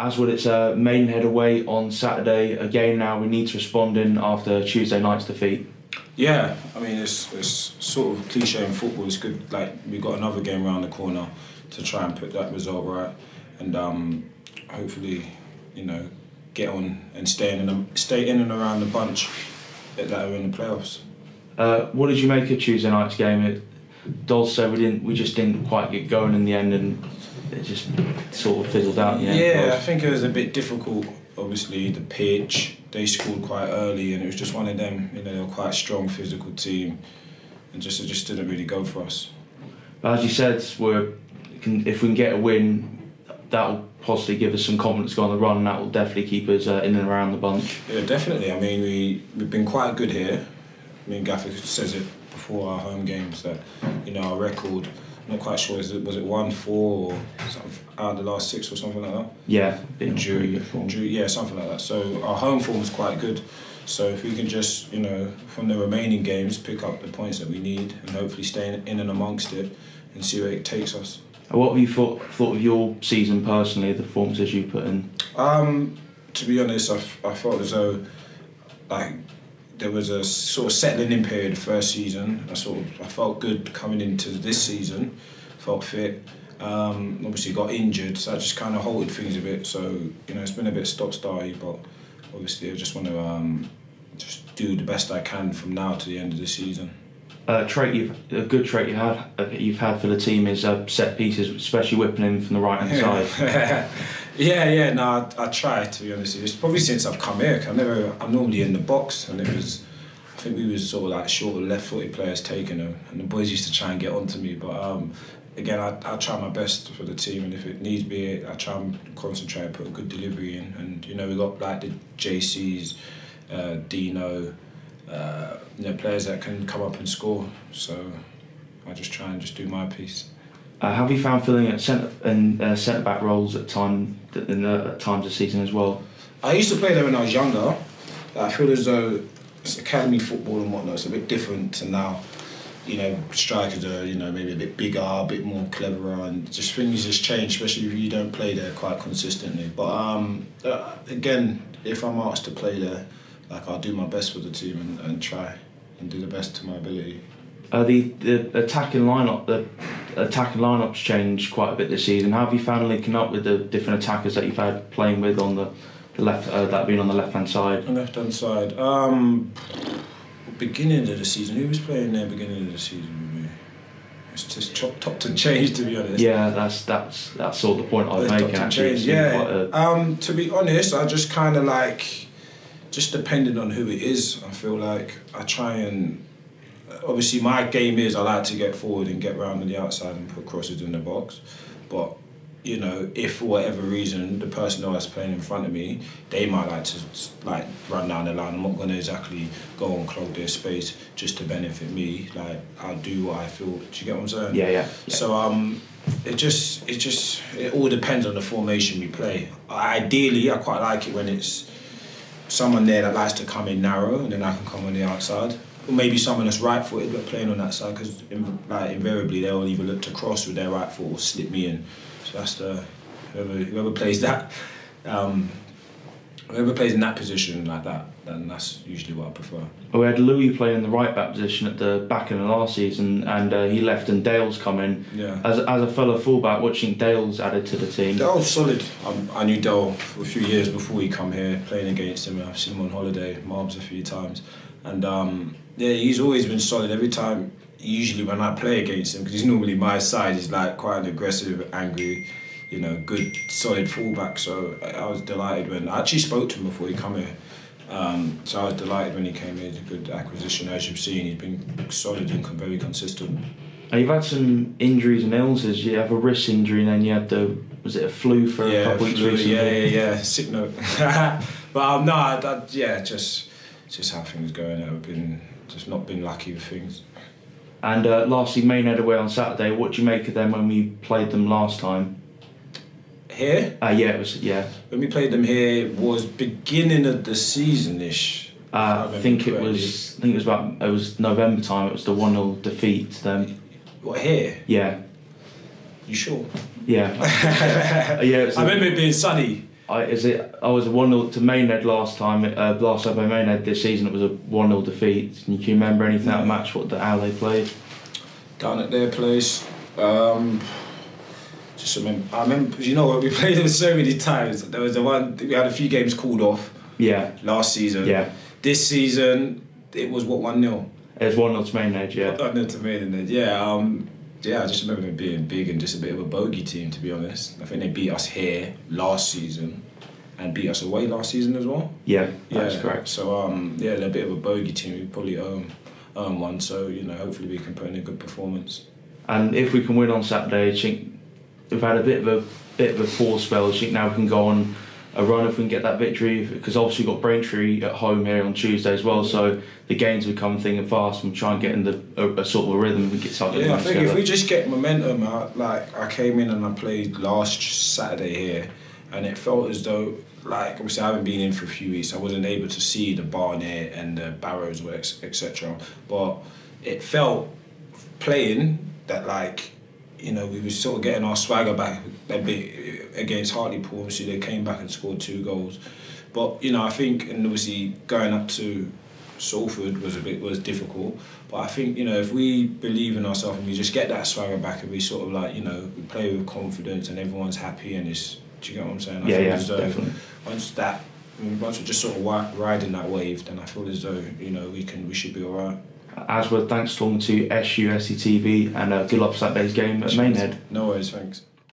Aswad, it's Maidenhead away on Saturday. A game now we need to respond in after Tuesday night's defeat. Yeah, I mean it's sort of cliche in football. It's good, like we've got another game around the corner to try and put that result right, and hopefully, get on and stay in and around the bunch that are in the playoffs. What did you make of Tuesday night's game? Dols said we just didn't quite get going in the end, and it just sort of fizzled out in the end. Yeah, I think it was a bit difficult. Obviously, the pitch, they scored quite early, and it was just one of them. They're quite a strong physical team, and it just didn't really go for us. But as you said, if we can get a win, that'll possibly give us some confidence to go on the run, and that will definitely keep us in and around the bunch. Yeah, definitely. I mean, we've been quite good here. I mean, Gaffer says it before our home games that our record. I'm not quite sure. Was it 1-4 or something out of the last 6 or something like that? Yeah, drew, yeah, something like that. So our home form is quite good. So if we can just, from the remaining games, pick up the points that we need and hopefully stay in and amongst it and see where it takes us. What have you thought of your season personally, the performances you put in? To be honest, I felt as though there was a sort of settling in period the first season. I felt good coming into this season, felt fit. Obviously got injured, so I just kind of halted things a bit. So it's been a bit stop-starty, but obviously I just want to just do the best I can from now to the end of the season. A good trait you've had for the team is set pieces, especially whipping in from the right hand side. Yeah. No, I try, to be honest. It's probably since I've come here. I'm normally in the box, and I think we was sort of like short of left-footed players taking them, and the boys used to try and get onto me. But again, I try my best for the team, and if it needs be, I try and concentrate and put a good delivery in. And we got like the JCs, Dino. Players that can come up and score, so I just try and just do my piece. Have you found filling at centre back roles at times this season as well? I used to play there when I was younger. I feel as though it's academy football and whatnot. It's a bit different to now. Strikers are maybe a bit bigger, a bit more cleverer, and just things just change, especially if you don't play there quite consistently. But again, if I'm asked to play there, I'll do my best for the team and try and do the best to my ability. The attacking lineups changed quite a bit this season. How have you found linking up with the different attackers that you've had playing with on the left, that being on the left hand side? Left hand side. Beginning of the season, who was playing there? Beginning of the season with me. It's just chopped and changed, to be honest. Yeah, that's sort of the point I was making. Actually, yeah. To be honest, I just kind of just depending on who it is, I feel like I try and... Obviously, my game is I like to get forward and get round on the outside and put crosses in the box. But, if for whatever reason the person that's playing in front of me, they might like to run down the line. I'm not going to exactly go and clog their space just to benefit me. I'll do what I feel. Do you get what I'm saying? Yeah. So it all depends on the formation we play. Ideally, I quite like it when it's someone there that likes to come in narrow and then I can come on the outside. Or maybe someone that's right-footed but playing on that side, because invariably they'll either look to cross with their right foot or slip me in. So that's whoever plays that, whoever plays in that position like that, then that's usually what I prefer. We had Louis playing in the right-back position at the back end of last season, and he left and Dale's come in. Yeah. As a fellow fullback, what do you think Dale's added to the team? Dale's solid. I knew Dale for a few years before he come here, playing against him. I've seen him on holiday, Marbs a few times. And he's always been solid. Every time, usually when I play against him, because he's normally my side, he's quite an aggressive, angry, good, solid fullback. So I was delighted when... I actually spoke to him before he come here. So I was delighted when he came here. He's a good acquisition. As you've seen, he's been solid and very consistent. And you've had some injuries and illnesses. You have a wrist injury, and then you had was it a flu for a couple of weeks recently? Yeah. Sick note. But just how things going. I've not been lucky with things. And lastly, Maidenhead away on Saturday. What do you make of them when we played them last time? Here? Yeah. When we played them here, it was beginning of the season-ish. I think it was November time. It was the 1-0 defeat to them. What, here? Yeah. You sure? Yeah. I remember it being sunny. I was a 1-0 to Maidenhead last time. Last time by Maidenhead this season, it was a 1-0 defeat. Can you remember anything that match? How they played? Down at their place. Just remember. I remember. You know what? We played them so many times. There was the one. We had a few games called off. Yeah. Last season. Yeah. This season, it was what 1-0. It was 1-0 to Maidenhead. Yeah. 1-0 to Maidenhead. Yeah. Yeah, I just remember them being big and just a bit of a bogey team, to be honest. I think they beat us here last season and beat us away last season as well. Yeah, that's correct. So, yeah, they're a bit of a bogey team. We probably earn one, so, you know, hopefully we can put in a good performance. And if we can win on Saturday, I think we've had a bit of a poor spell. I think now we can go on a run if we can get that victory, because obviously we've got Braintree at home here on Tuesday as well, so the games become thick and fast and try and get in a sort of a rhythm and get something together. I think together. If we just get momentum out, like I came in and I played last Saturday here and it felt as though, like, obviously I haven't been in for a few weeks, I wasn't able to see the Barnet and the Barrows etc, but it felt playing that, like, you know, we were sort of getting our swagger back a bit against Hartlepool. Obviously, they came back and scored 2 goals. But, you know, I think, and obviously going up to Salford was difficult. But I think, you know, if we believe in ourselves and we just get that swagger back and we sort of, like, you know, we play with confidence and everyone's happy and it's, do you get what I'm saying? I feel as though definitely. Once we're just sort of riding that wave, then I feel as though, you know, we should be all right. Aswad, thanks for talking to SUFCtv and good luck for Saturday's game at Maidenhead. No worries, thanks.